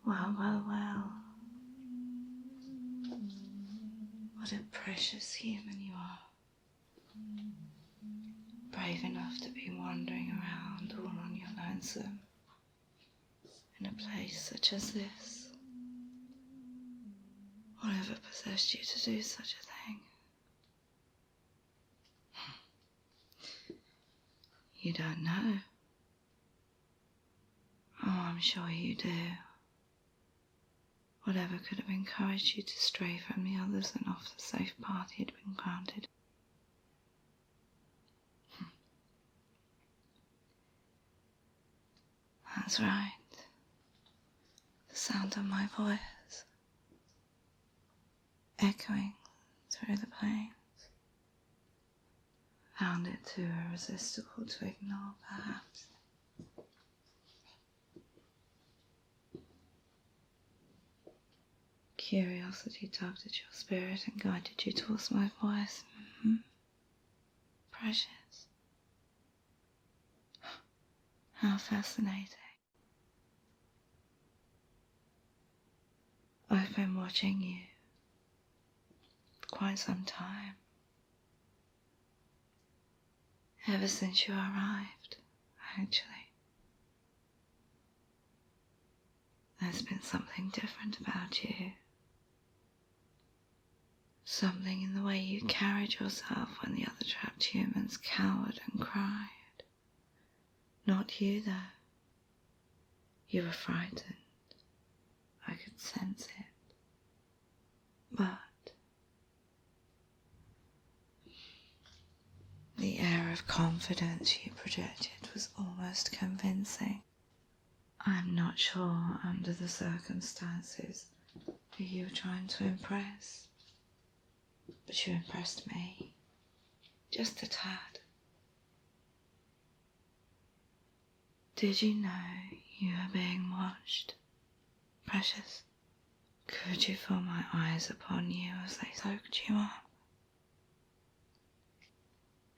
Well, well, well. What a precious human you are. Brave enough to be wandering around all on your lonesome in a place such as this. Whatever possessed you to do such a thing? You don't know. Oh, I'm sure you do. Whatever could have encouraged you to stray from the others and off the safe path you'd been granted. That's right. The sound of my voice echoing through the plains. Found it too irresistible to ignore, perhaps. Curiosity tugged at your spirit and guided you towards my voice. Precious. How fascinating. I've been watching you for quite some time. Ever since you arrived, actually. There's been something different about you. Something in the way you carried yourself when the other trapped humans cowered and cried. Not you, though. You were frightened. I could sense it. But the air of confidence you projected was almost convincing. I'm not sure, under the circumstances, who you were trying to impress. But you impressed me. Just a tad. Did you know you were being watched, precious? Could you feel my eyes upon you as they soaked you up?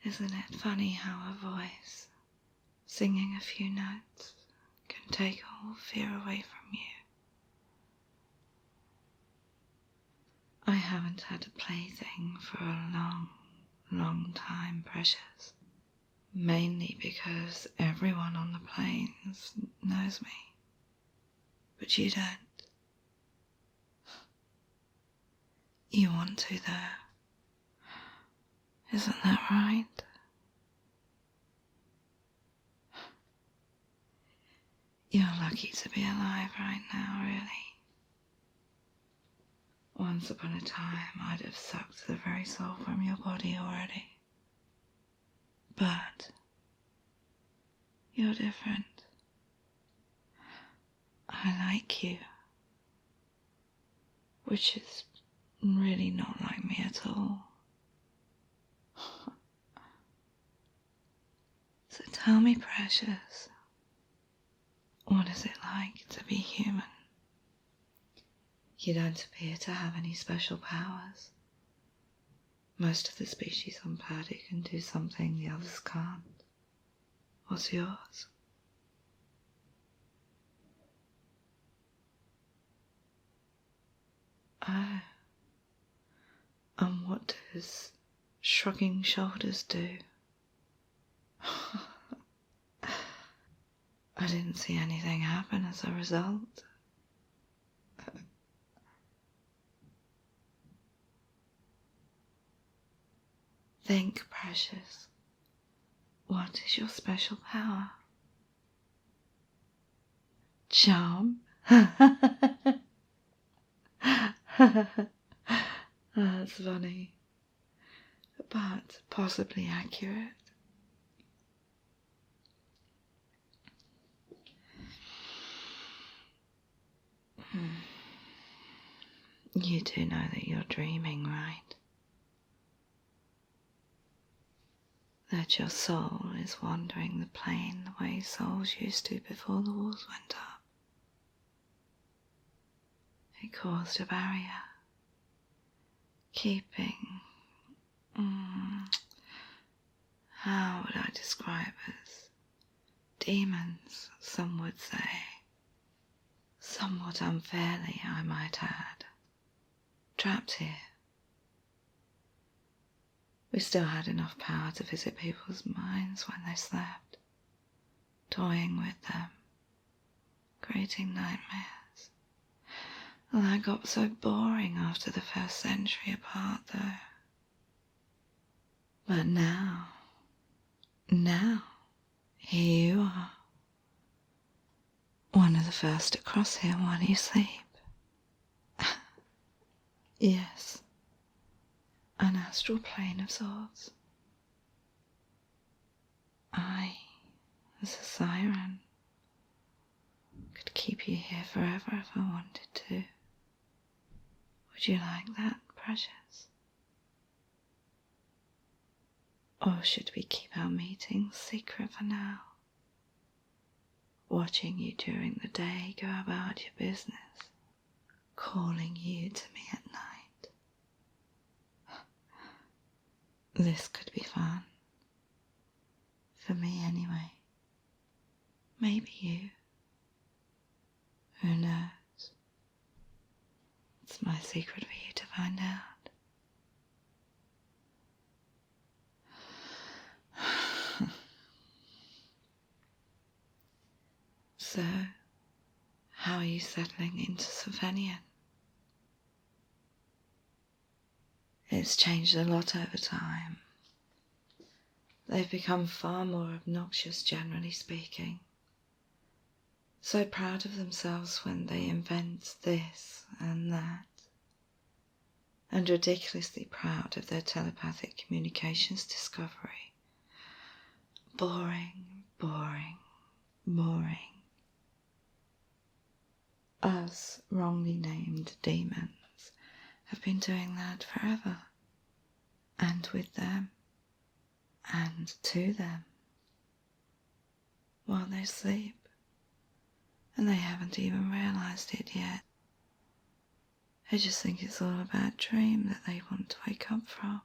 Isn't it funny how a voice, singing a few notes, can take all fear away from you? I haven't had a plaything for a long, long time, precious. Mainly because everyone on the plains knows me. But you don't. You want to, though. Isn't that right? You're lucky to be alive right now, really. Once upon a time, I'd have sucked the very soul from your body already. But you're different. I like you, which is really not like me at all. So tell me, precious, what is it like to be human? You don't appear to have any special powers. Most of the species on Purdy can do something the others can't. What's yours? Oh. And what does shrugging shoulders do? I didn't see anything happen as a result. Think, precious. What is your special power? Charm? That's funny, but possibly accurate. You do know that you're dreaming, right? That your soul is wandering the plane the way souls used to before the walls went up. It caused a barrier, keeping, how would I describe us? Demons, some would say. Somewhat unfairly, I might add. Trapped here. We still had enough power to visit people's minds when they slept, toying with them, creating nightmares. Well, that got so boring after the first century apart, though. But now, here you are. One of the first to cross here while you sleep. Yes, an astral plane of sorts. I, as a siren, could keep you here forever if I wanted to. Would you like that, precious? Or should we keep our meetings secret for now? Watching you during the day go about your business, calling you to me at night. This could be fun. For me, anyway. Maybe you. Who knows? It's my secret for you to find out. So, how are you settling into Sylvanian? It's changed a lot over time. They've become far more obnoxious, generally speaking. So proud of themselves when they invent this and that. And ridiculously proud of their telepathic communications discovery. Boring, boring, boring. Us wrongly named demons have been doing that forever, and with them, and to them, while they sleep, and they haven't even realized it yet. I just think it's all a bad dream that they want to wake up from.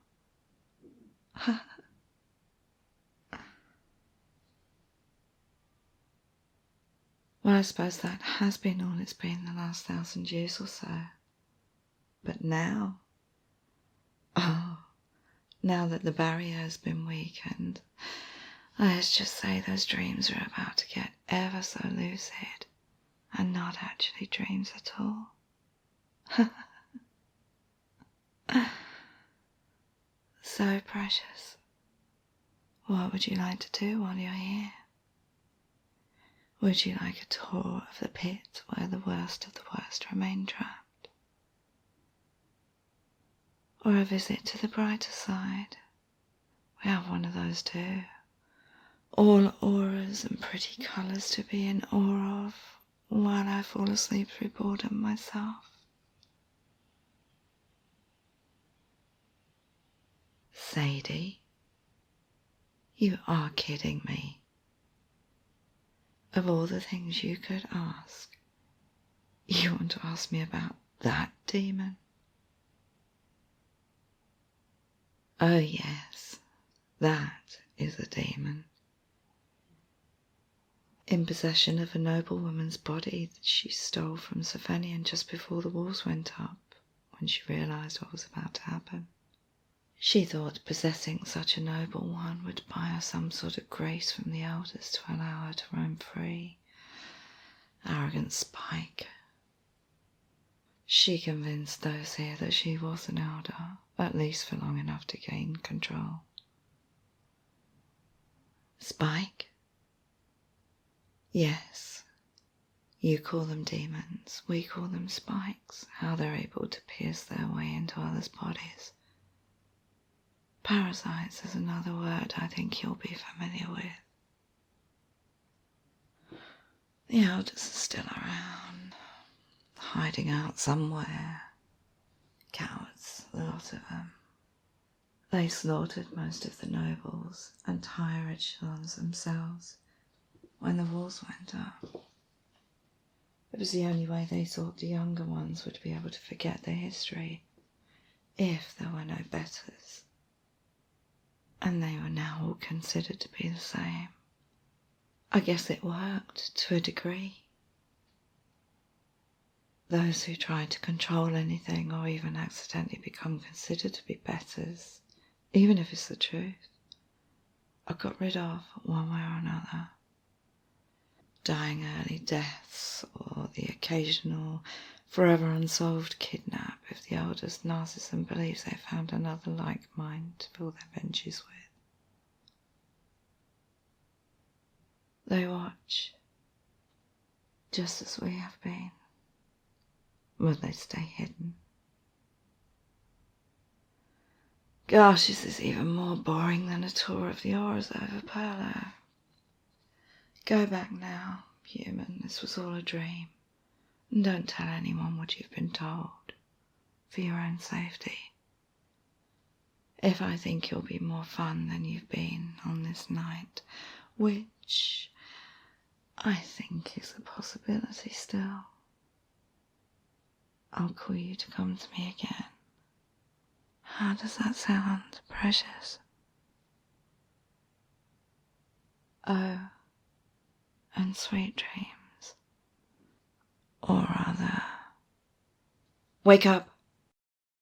Well, I suppose that has been all it's been the last 1,000 years or so. But now, now that the barrier has been weakened, let's just say those dreams are about to get ever so lucid and not actually dreams at all. So precious. What would you like to do while you're here? Would you like a tour of the pit where the worst of the worst remain trapped? Or a visit to the brighter side? We have one of those too. All auras and pretty colours to be in awe of while I fall asleep through boredom myself. Sadie, you are kidding me. Of all the things you could ask, you want to ask me about that demon? Oh yes, that is a demon. In possession of a noblewoman's body that she stole from Sylvanian just before the walls went up, when she realised what was about to happen. She thought possessing such a noble one would buy her some sort of grace from the elders to allow her to roam free. Arrogant Spike. She convinced those here that she was an elder, at least for long enough to gain control. Spike? Yes, You call them demons, we call them spikes, how they're able to pierce their way into others' bodies. Parasites is another word I think you'll be familiar with. The elders are still around, hiding out somewhere. Cowards, the lot of them. They slaughtered most of the nobles and higher echelons themselves when the wars went up. It was the only way they thought the younger ones would be able to forget their history, if there were no betters. And they were now all considered to be the same. I guess it worked to a degree. Those who try to control anything or even accidentally become considered to be betters, even if it's the truth, are got rid of one way or another. Dying early deaths or the occasional forever unsolved kidnap if the eldest narcissism believes they found another like mind to fill their benches with. They watch, just as we have been, but they stay hidden. Gosh, this is even more boring than a tour of the auras over Perlo. Go back now, human, this was all a dream. And don't tell anyone what you've been told, for your own safety. If I think you'll be more fun than you've been on this night, which I think is a possibility still, I'll call you to come to me again. How does that sound, precious? Oh, and sweet dreams. Or rather, wake up!